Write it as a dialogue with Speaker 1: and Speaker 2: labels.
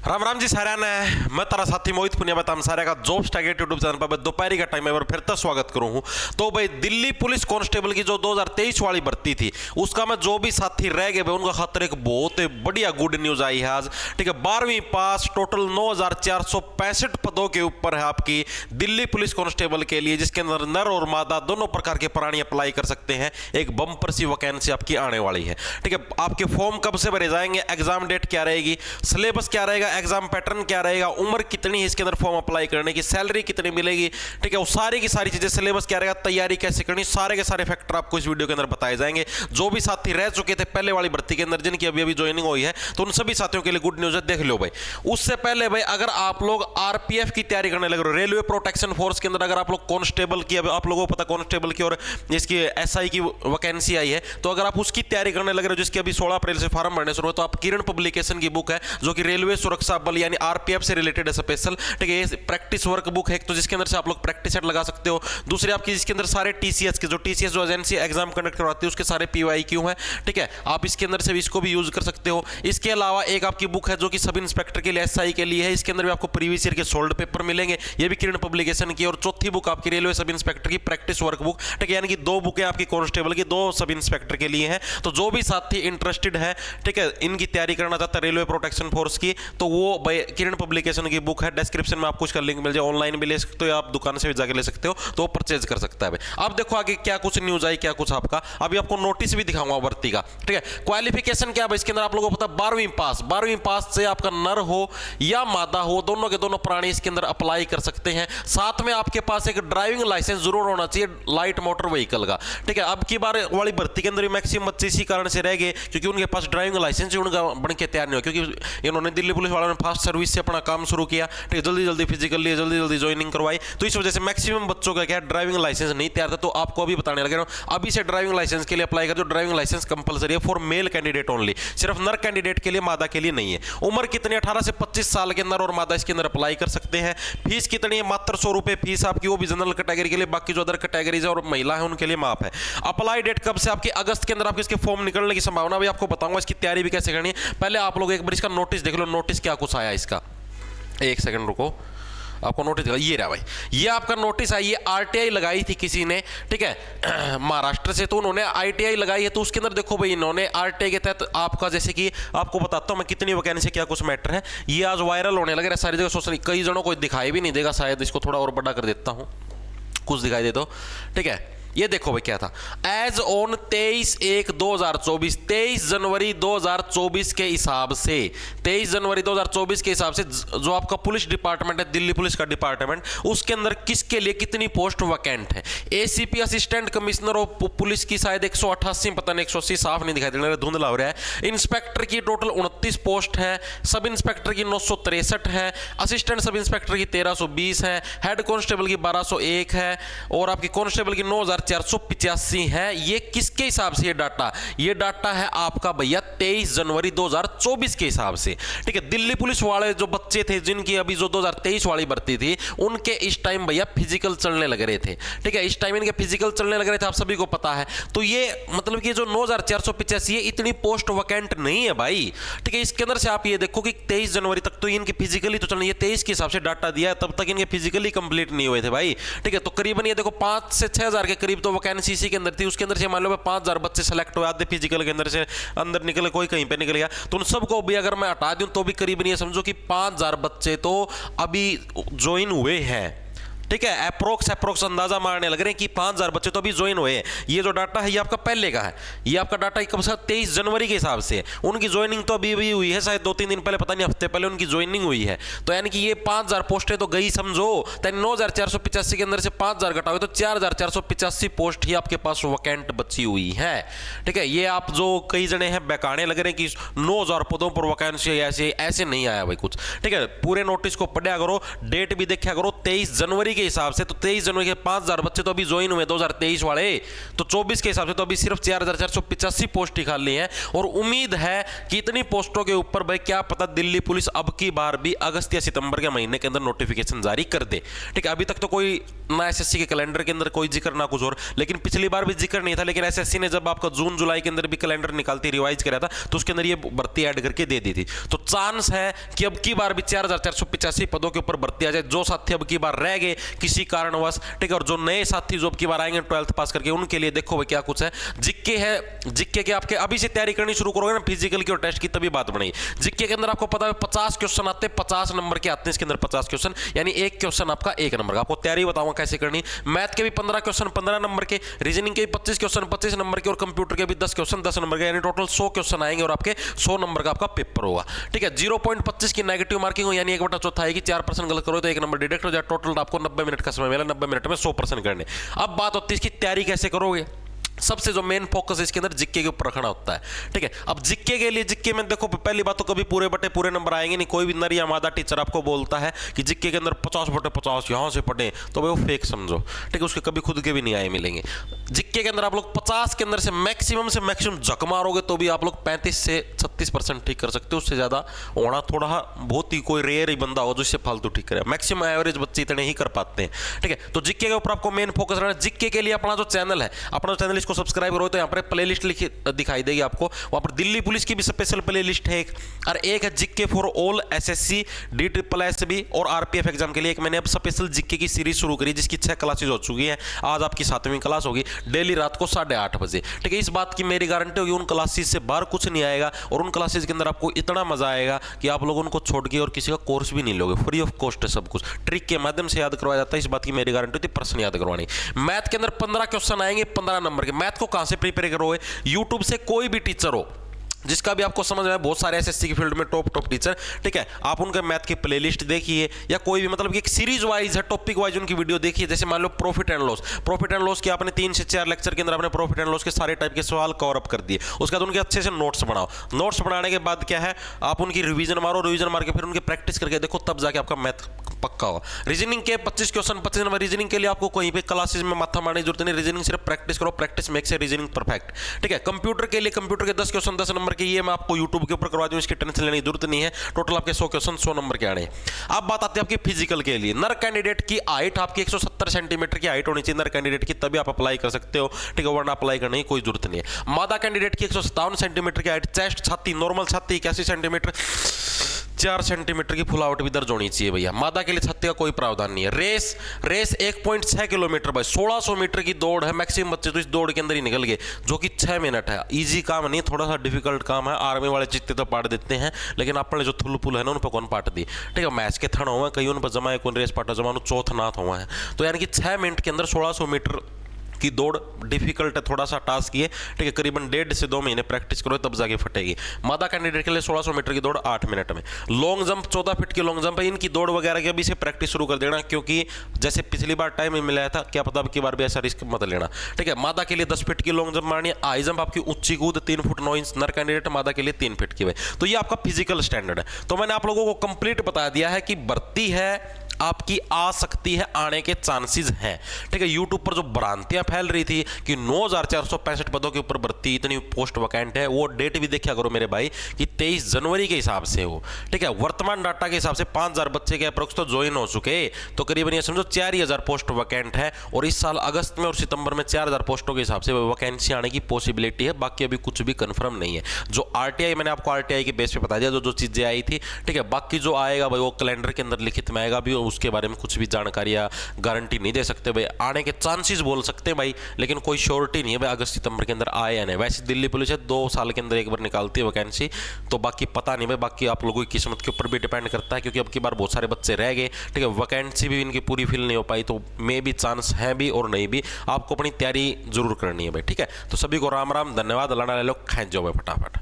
Speaker 1: राम राम जी सारा ने मैं तारा साथी मोहित पुनिया बताम सारे का जॉब्स टारगेट यूट्यूब चैनल पर दोपहर का टाइम है और फिर तो स्वागत करूं हूं। तो भाई दिल्ली पुलिस कांस्टेबल की जो 2023 वाली भर्ती थी उसका मैं जो भी साथी रह गए उनका खातर एक बहुत बढ़िया गुड न्यूज आई है आज। ठीक है, 12वीं पास टोटल 9465 पदों के ऊपर है आपकी दिल्ली पुलिस कांस्टेबल के लिए, जिसके अंदर नर और मादा दोनों प्रकार के प्राणी अप्लाई कर सकते हैं। एक बम्पर सी वैकेंसी आपकी आने वाली है। ठीक है, आपके फॉर्म कब से भरे जाएंगे, एग्जाम डेट क्या रहेगी, सिलेबस क्या रहेगा, एग्जाम पैटर्न क्या रहेगा, उम्र कितनी है इसके अंदर फॉर्म अप्लाई करने की, सैलरी कितनी मिलेगी, ठीक है, वो सारी की सारी चीजें, सिलेबस क्या रहेगा, तैयारी कैसे करनी, सारे के सारे फैक्टर आपको इस वीडियो के अंदर बताए जाएंगे। जो भी साथी रह चुके थे पहले वाली भर्ती के अंदर, जिनकी अभी अभी ज्वाइनिंग हुई है, तो उन सभी साथियों के लिए गुड न्यूज है, देख लो भाई। उससे पहले भाई अगर आप लोग आरपीएफ की तैयारी करने लगे, रेलवे प्रोटेक्शन फोर्स के अंदर अगर आप लोग कांस्टेबल की, अब आप लोगों को पता कांस्टेबल की और इसकी एसआई की वैकेंसी आई है, तो अगर आप उसकी तैयारी करने लग रहे हो, जिसकी अभी 16 अप्रैल से फॉर्म भरने शुरू हो, तो आप किरण पब्लिकेशन की बुक है जो कि रेलवे सुरक्षा बल यानी आरपीएफ से रिलेटेड है स्पेशल। ठीक है, ये प्रैक्टिस वर्क बुक है, तो जिसके अंदर से आप लोग प्रैक्टिस सेट लगा सकते हो। दूसरी आपकी जिसके अंदर सारे टीसीएस के जो एजेंसी एग्जाम कंडक्ट करवाती है उसके सारे पीवाईक्यू है। ठीक है, आप इसके अंदर से भी इसको भी यूज कर सकते हो। इसके अलावा एक आपकी बुक है जो कि सब इंस्पेक्टर के लिए, एसआई के लिए है। इसके अंदर भी आपको प्रीवियस ईयर के सोल्ड पेपर मिलेंगे, ये भी किरण पब्लिकेशन की। और चौथी बुक आपकी रेलवे सब इंस्पेक्टर की प्रैक्टिस वर्क बुक। ठीक है, यानी कि 2 बुकें आपकी कांस्टेबल की, 2 सब इंस्पेक्टर के लिए हैं। तो जो भी साथी इंटरेस्टेड है, ठीक है, इनकी तैयारी करना चाहता है रेलवे प्रोटेक्शन फोर्स की, तो वो किरण पब्लिकेशन की बुक है, डिस्क्रिप्शन में आपको उसका लिंक मिल जाए, ऑनलाइन भी ले सकते हो आप दुकान से भी जाके ले सकते हो, तो परचेज कर सकता है भाई। अब देखो आगे क्या कुछ न्यूज आई, क्या कुछ आपका अभी आपको नोटिस भी दिखाऊंगा भर्ती का। ठीक है, क्वालिफिकेशन क्या है इसके अंदर आप लोगों को पता, 12वीं पास से आपका नर हो या मादा हो, दोनों के दोनों प्राणी इसके अंदर अप्लाई कर सकते हैं। साथ में आपके पास एक ड्राइविंग लाइसेंस जरूर होना चाहिए लाइट मोटर व्हीकल का। ठीक है, अब की बार वाली भर्ती के अंदर मैक्सिमम बच्चे इसी कारण से रह गए क्योंकि उनके पास ड्राइविंग लाइसेंस ही उनका बन के तैयार नहीं हो, क्योंकि इन्होंने दिल्ली पुलिस वालों ने फास्ट सर्विस से अपना काम शुरू किया। ठीक है, जल्दी जल्दी फिजिकल लिए, जल्दी जल्दी ज्वाइनिंग करवाई, तो इस वजह से मैक्सिमम बच्चों का क्या ड्राइविंग लाइसेंस नहीं तैयार था। तो आपको अभी बताने लगे ना, अभी से ड्राइविंग लाइसेंस के लिए अप्लाई कर दो। ड्राइविंग लाइसेंस कंपलसरी है फॉर मेल कैंडिडेट ओनली, सिर्फ नर कैंडिडेट के लिए, मादा के लिए नहीं है। उम्र कितनी, 18 से 25 साल के नर और मादा इसके अंदर अप्लाई कर सकते हैं। फीस कितनी है, मात्र 100 रुपए फीस आपकी, वो भी जनरल कैटेगरी के लिए, बाकी जो अदर कैटेगरीज है और महिला है उनके लिए माफ है। अप्लाई डेट कब से, आपकी अगस्त के अंदर आपके इसके फॉर्म निकलने की संभावना भी आपको बताऊंगा। इसकी तैयारी भी कैसे करनी है, पहले आप लोग एक बार इसका नोटिस देख लो, नोटिस क्या कुछ आया इसका। एक सेकंड रुको, आपको नोटिस, ये रहा भाई, ये आपका नोटिस आई, ये आरटीआई लगाई थी किसी ने। ठीक है, महाराष्ट्र से, तो उन्होंने आईटीआई लगाई है। तो उसके अंदर देखो भाई, इन्होंने आरटीआई के तहत आपका, जैसे कि आपको बताता हूं मैं कितनी वैकेंसी क्या कुछ मैटर है, ये आज वायरल होने लगे सारी जगह, सोशल, कई जनों को दिखाई भी नहीं देगा शायद, इसको थोड़ा और बड़ा कर देता हूं, कुछ दिखाई दे दो। ठीक है, ये देखो भाई क्या था, एज ऑन 23/1/2024, 23 जनवरी 2024 के हिसाब से, 23 जनवरी 2024 के हिसाब से जो आपका पुलिस डिपार्टमेंट है, दिल्ली पुलिस का डिपार्टमेंट, उसके अंदर किसके लिए कितनी पोस्ट वैकेंट है। ACP assistant commissioner of police की शायद 188, पता नहीं 180, साफ नहीं दिखाई दे रहा है, धुंधला हो रहा है। इंस्पेक्टर की टोटल 29 पोस्ट है, सब इंस्पेक्टर की 963 है, असिस्टेंट सब इंस्पेक्टर की 1320 है, हेड कांस्टेबल की 1201 है, और आपकी कांस्टेबल की 9485 है। ये किसके हिसाब से ये डाटा है आपका भैया 23 जनवरी 2024 के हिसाब से। ठीक है, दिल्ली पुलिस वाले जो बच्चे थे जिनकी अभी जो 2023 वाली भर्ती थी, उनके इस टाइम भैया फिजिकल चलने लग रहे थे। ठीक है, इस टाइम इनके फिजिकल चलने लग रहे थे, आप सभी को पता है। तो ये मतलब कि जो 9485 है, इतनी पोस्ट वैकेंट नहीं है भाई। ठीक है, इसके अंदर से आप ये देखो कि 23 जनवरी तक तो इनके फिजिकली तो चलने, ये 23 के हिसाब से डाटा दिया है, तब तक इनके फिजिकली कंप्लीट नहीं हुए थे भाई। ठीक है, तो करीबन ये देखो 5 से 6000 के करीब तो वैकेंसी इसी के अंदर थी। उसके अंदर से मान लो 5000 बच्चे सेलेक्ट हुए, आधे फिजिकल के अंदर से अंदर निकले, कोई कहीं पे निकल गया, तो उन सबको भी अगर मैं हटा दूं तो भी करीबन ये समझो कि 5000 बच्चे तो अभी ज्वाइन हुए हैं। ठीक है, अप्रोक्स अंदाजा मारने लग रहे हैं कि 5000 बच्चे तो अभी ज्वाइन हुए हैं। ये जो डाटा है ये आपका पहले का है, ये आपका डाटा कब से, 23 जनवरी के हिसाब से। उनकी ज्वाइनिंग तो अभी भी हुई है, शायद 2-3 दिन पहले, पता नहीं हफ्ते पहले उनकी ज्वाइनिंग हुई है। तो यानी कि ये 5000 पोस्टें तो गई समझो, 9485 के अंदर से 5000 घटाओगे तो 4485 पोस्ट ही आपके पास वैकेंट बची हुई है। ठीक है, ये आप जो कई जने हैं बहकाने लग रहे हैं कि 9000 पदों पर वैकेंसी, ऐसे नहीं आया भाई कुछ। ठीक है, पूरे नोटिस को पढ़ा करो, डेट भी देखा करो 23 जनवरी के हिसाब से। तो 23 जनवरी के 5000 बच्चे तो अभी ज्वाइन हुए 2023 वाले, तो 24 के हिसाब से तो अभी सिर्फ 4485 पोस्ट ही खाली है। और उम्मीद है कि इतनी पोस्टों के ऊपर भाई क्या पता दिल्ली पुलिस अब की बार भी अगस्त या सितंबर के महीने के अंदर नोटिफिकेशन जारी कर दे। ठीक है, अभी तक तो कोई ना एसएससी के कैलेंडर के अंदर कोई जिक्र ना कुछ और, लेकिन पिछली बार भी जिक्र नहीं था, लेकिन एसएससी ने जब आपका जून जुलाई के अंदर भी कैलेंडर निकालती रिवाइज कराया था तो उसके अंदर ये भर्ती ऐड करके दे दी थी। तो चांस है कि अब की बार भी 4485 पदों के ऊपर भर्ती आ जाए। जो साथी अब की बार रह गए किसी कारणवश, ठीक है, और जो नए साथी जो अब की बार आएंगे 12th पास करके, उनके लिए देखो भाई क्या कुछ है। जिक्के है, जिक्के के आपके अभी से तैयारी करनी शुरू करोगे ना फिजिकल की और टेस्ट की, तभी बात बनेगी। जिक्के के अंदर आपको पता है 50 क्वेश्चन आते हैं, 50 नंबर के आते हैं इसके अंदर 50 क्वेश्चन, यानी एक क्वेश्चन आपका 1 नंबर का। आपको तैयारी बताऊंगा कैसे करनी। मैथ के भी 15 क्वेश्चन 15 नंबर के, रीजनिंग के भी 25 क्वेश्चन 25 नंबर के, और कंप्यूटर के भी 10 क्वेश्चन 10 नंबर के, यानी टोटल 100 क्वेश्चन आएंगे और आपके 100 नंबर का आपका पेपर होगा। ठीक है, 0.25 की नेगेटिव मार्किंग हो, यानी 1/4 आएगी। 4% गलत करो तो 1 नंबर डिडक्ट हो जाए। टोटल आपको 90 मिनट का समय मिला, 90 मिनट में 100% करने। अब बात होती है इसकी तैयारी कैसे करोगे। सबसे जो मेन फोकस है इसके अंदर जिक्के के ऊपर रखना होता है। ठीक है, अब जिक्के के लिए, जिक्के में देखो पहली बात तो कभी पूरे बटे पूरे नंबर आएंगे नहीं। कोई भी नर या मादा टीचर आपको बोलता है कि जिक्के के अंदर 50/50 यहां से पढ़े तो भाई वो फेक समझो। ठीक है, उसके कभी खुद के भी नहीं आए मिलेंगे। जिक्के के अंदर आप लोग 50 के अंदर से मैक्सिमम झक मारोगे तो भी आप लोग 35 से 36% ठीक कर सकते हो। उससे ज्यादा होना थोड़ा बहुत ही कोई रेयर ही बंदा हो जो इससे फालतू ठीक करे। मैक्सिमम एवरेज बच्चे इतने ही कर पाते हैं। ठीक है, तो जिक्के के ऊपर आपको मेन फोकस रहना। जिक्के के लिए अपना जो चैनल है, अपना चैनल इसको सब्सक्राइब करो तो यहाँ पर प्लेलिस्ट लिखी दिखाई देगी आपको। वहां पर दिल्ली पुलिस की भी स्पेशल प्लेलिस्ट है एक, और एक है जिक्के फॉर ऑल एसएससी DSSB और आरपीएफ एग्जाम के लिए। एक मैंने अब स्पेशल जिक्के की सीरीज शुरू करी जिसकी 6 क्लासेज हो चुकी है। आज आपकी 7वीं क्लास होगी, डेली रात को 8:30 बजे। ठीक है, इस बात की मेरी गारंटी होगी उन क्लासेज से बाहर कुछ नहीं आएगा, और उन क्लासेज के अंदर आपको इतना मजा आएगा कि आप लोग उनको छोड़ के और किसी का कोर्स भी नहीं लोगे। फ्री ऑफ कॉस्ट है सब कुछ, ट्रिक के माध्यम से याद करवाया जाता है। इस बात की मेरी गारंटी होती है, प्रश्न याद करवानी। मैथ के अंदर 15 क्वेश्चन आएंगे 15 नंबर के। मैथ को कहां से प्रिपेयर करोगे। यूट्यूब से कोई भी टीचर हो जिसका भी आपको समझ में आए, बहुत सारे एसएससी की फील्ड में टॉप टीचर, ठीक है, आप उनके मैथ की प्लेलिस्ट देखिए, या कोई भी मतलब एक सीरीज वाइज है, टॉपिक वाइज उनकी वीडियो देखिए। जैसे मान लो प्रॉफिट एंड लॉस की आपने 3 से 4 लेक्चर के अंदर आपने प्रॉफिट एंड लॉस के सारे टाइप के सवाल कवर अप कर दिए। उसके बाद उनके अच्छे से नोट्स बनाओ। नोट्स बनाने के बाद क्या है, आप उनकी रिवीजन मारो, रिवीजन मार के फिर उनकी प्रैक्टिस करके देखो, तब जाके आपका मैथ पक्का होगा। रीजनिंग के 25 क्वेश्चन 25 नंबर। रीजनिंग के लिए आपको कहीं पे क्लासेस में माथा मारने की जरूरत नहीं। रीजनिंग सिर्फ प्रैक्टिस करो, practice makes a reasoning perfect. ठीक है, कंप्यूटर के लिए कंप्यूटर के 10 क्वेश्चन 10 नंबर के, ये मैं आपको यूट्यूब के ऊपर करवा दूं, इसकी टेंशन लेने की जरूरत नहीं है। टोटल आपके 100 क्वेश्चन 100 नंबर के आने। अब बात आती है आपकी फिजिकल के लिए। नर कैंडिडेट की हाइट आपकी 170 सेंटीमीटर की हाइट होनी चाहिए नर कैंडिडेट की, तभी आप अप्लाई कर सकते हो। ठीक है, वरना अप्लाई करने की कोई जरूरत नहीं है। मादा कैंडिडेट की 157 सेंटीमीटर की हाइट, चेस्ट छाती नॉर्मल छाती 81 सेंटीमीटर, 4 सेंटीमीटर की फुलावट भी दर्ज होनी चाहिए भैया। मादा के लिए छाती का कोई प्रावधान नहीं है। रेस 1.6 किलोमीटर भाई, 1600 मीटर की दौड़ है। मैक्सिमम बच्चे तो इस दौड़ के अंदर ही निकल गए, जो कि 6 मिनट है। इजी काम नहीं, थोड़ा सा डिफिकल्ट काम है। आर्मी वाले चित्ते तो पाट देते हैं, लेकिन अपने जो थुल पुल है ना उन पर कौन पाट दी। ठीक है, मैच के थन हुआ कहीं उन पर जमा कौन रेस पाटा जमा चौथ नाथ हुआ है। तो यानी कि 6 मिनट के अंदर 1600 मीटर की दौड़ डिफिकल्ट है, थोड़ा सा टास्क ये। ठीक है, करीबन 1.5 से 2 महीने प्रैक्टिस करो तब जाके फटेगी। मादा कैंडिडेट के लिए 1600 मीटर की दौड़ 8 मिनट में। लॉन्ग जंप 14 फीट की लॉन्ग जंप है। इनकी दौड़ वगैरह की अभी से प्रैक्टिस शुरू कर देना, क्योंकि जैसे पिछली बार टाइम मिला था, क्या पता अब की बार भी ऐसा रिस्क मत लेना। ठीक है, मादा के लिए 10 फीट की लॉन्ग जंप मारनी है। हाई जंप आपकी ऊंची कूद 3 फुट 9 इंच नर कैंडिडेट, मादा के लिए 3 फीट की है। तो ये आपका फिजिकल स्टैंडर्ड है। तो मैंने आप लोगों को कंप्लीट बता दिया है कि भर्ती है आपकी, आ सकती है, आने के चांसेस हैं। ठीक है, यूट्यूब पर जो भ्रांतियां फैल रही थी कि 9465 पदों के ऊपर भर्ती, इतनी पोस्ट वैकेंट है, वो डेट भी देखा करो मेरे भाई कि 23 जनवरी के हिसाब से हो। ठीक है, वर्तमान डाटा के हिसाब से 5000 बच्चे के अप्रोक्स तो ज्वाइन हो चुके, तो करीबन ये समझो 4000 पोस्ट वैकेंट है। और इस साल अगस्त में और सितंबर में 4000 पोस्टों के हिसाब से वैकेंसी आने की पॉसिबिलिटी है। बाकी अभी कुछ भी कंफर्म नहीं है। जो आरटीआई, मैंने आपको आरटीआई के बेस पे बता दिया जो चीजें आई थी। ठीक है, बाकी जो आएगा भाई वो कैलेंडर के अंदर लिखित में आएगा भी, उसके बारे में कुछ भी जानकारी या गारंटी नहीं दे सकते भाई। आने के चांसेस बोल सकते हैं भाई, लेकिन कोई श्योरिटी नहीं है भाई अगस्त सितंबर के अंदर आए या नहीं। वैसे दिल्ली पुलिस है 2 साल के अंदर एक बार निकालती है वैकेंसी, तो बाकी पता नहीं भाई। बाकी आप लोगों की किस्मत के ऊपर भी डिपेंड करता है, क्योंकि अब की बार बहुत सारे बच्चे रह गए। ठीक है, वैकेंसी भी इनकी पूरी फिल नहीं हो पाई, तो मे भी चांस है भी और नहीं भी। आपको अपनी तैयारी जरूर करनी है भाई। ठीक है, तो सभी को राम राम, धन्यवाद। लड़ा ले लो, खेच जाओ भाई फटाफट।